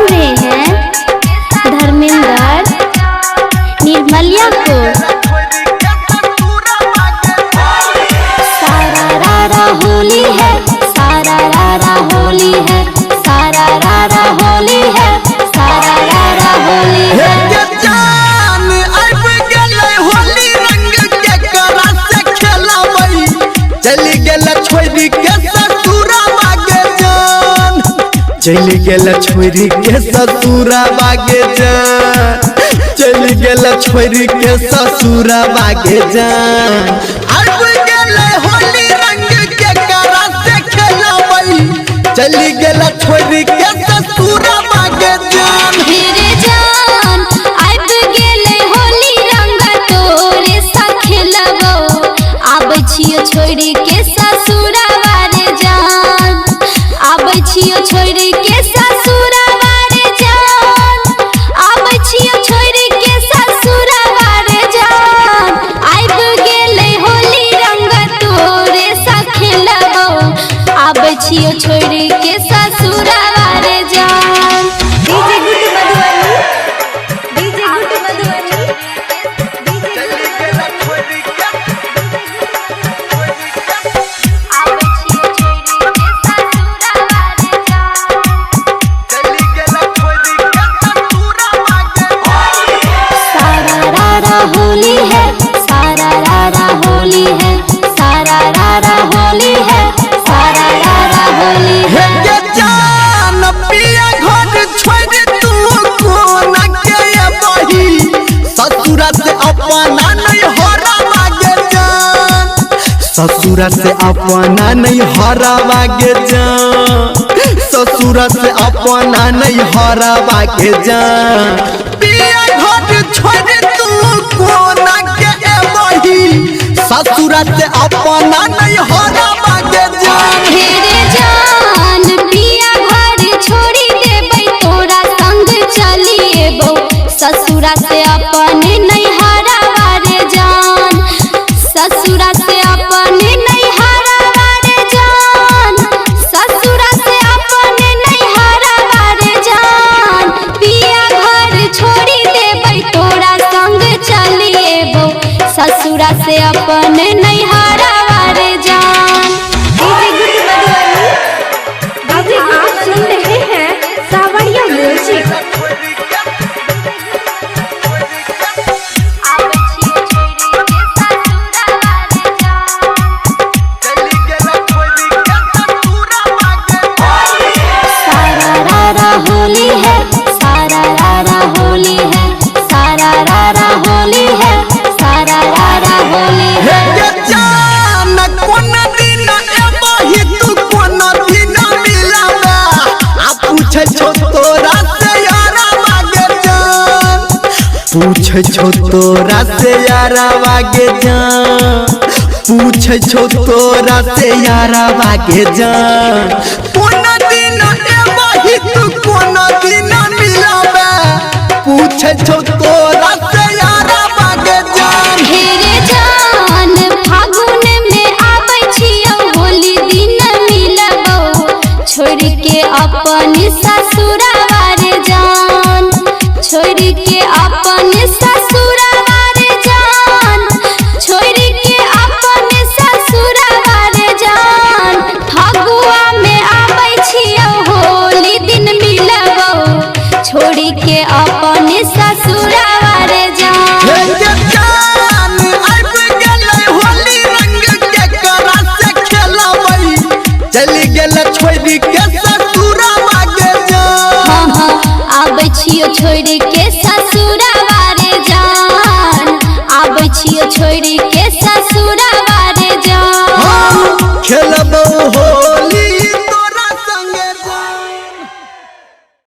सुन रहे हैं धर्मेंद्र निर्मलिया को। सारा रारा होली है, सारा रारा होली है, सारा रारा होली है, सारा रारा होली है। चली गेल छोरी के ससुरा बागे जान, चली गेल छोरी के ससुरा बागे जान, चली गेल छोरी के ससुरा बागे जान। अब गेल होली रंग के करा से खेलबई, चली गेल छोरी के ससुरा बागे जान। मेरे जान अब गेले होली रंग तोरे सा खेलबो, आबै छियो छोरी के ससुरा बारे जान, आबै छियो छोरी के ससुरा बारे जान, आबै छियो छोरी के ससुरा बारे जान। आब गेले होली रंग तोरे सा खेलबो, आबै छियो छोरी के ससुरा बारे जान। DJ good Madhubani, DJ good Madhubani, चली गेल छोरी के आबै छियो छोरी के ससुरा बारे जान। चली गेल छोरी के ससुरा बागे जान। सारा रारा होली है, सारा रारा होली है, सारा रारा होली है, सारा रारा होली है। हे जान पिया घर छोड़ तू कोना के बही, ससुरा से अपना नहीं हरा बागे जान, ससुरा से अपना नहीं हरा बागे जान, ससुरा से अपना नहीं हरा बागे जान। पिया घर छोड़ तू कोना के बही, ससुरा से अपना नहीं हरा बागे जान। मेरे जान पिया घर छोड़ी देबै, तोरा संग चलिएबो, ससुरा से अपने नहीं हरा बारे जान, ससुरा से अपने नहीं हरा बारे जान, ससुरा से अपने नहीं हरा बारे जान। पिया घर छोड़ी देबै, तोरा संग चलिएबो, ससुरा से अपने नहीं हरा बारे जान। डीजे गुड मधुबनी, डीजे आप सुन रहे हैं सावरिया म्यूजिक। आबै छियो छोरी के ससुरा बारे जान। सारा रारा होली है, सारा रारा होली है, सारा रारा होली है, सारा रारा होली है। जान कोन दिन एबही तू कोन दिन मिलावा, आ पूछे छो तोरा से यारा बागे जान, पूछे छो तोरा से यारा बागे जान, पूछे छो तोरा से यारा बागे जान। कोन दिन एबही तू कोन दिन मिलावा, पूछे छो तोरा से यारा बागे जान। मेरे जान फागुन में आबै छियो, होली दिन मिलबो, छोड़ के अपन ससुरा बारे जान, छोड़ के अपन ससुरा बारे जान, छोड़ के अपन ससुरा बारे जान। फगुआ में आबै छियो, होली दिन मिलबो, छोड़ के अपन ससुरा बारे जान। जान अब गेलै होली रंग के करा से खेलबई, चली गेल छोरी के ससुरा बागे जान। हाँ हाँ आबै छियो छोरी के ससुरा बारे जान, आबै छियो छोरी के ससुरा बारे जान। खेलब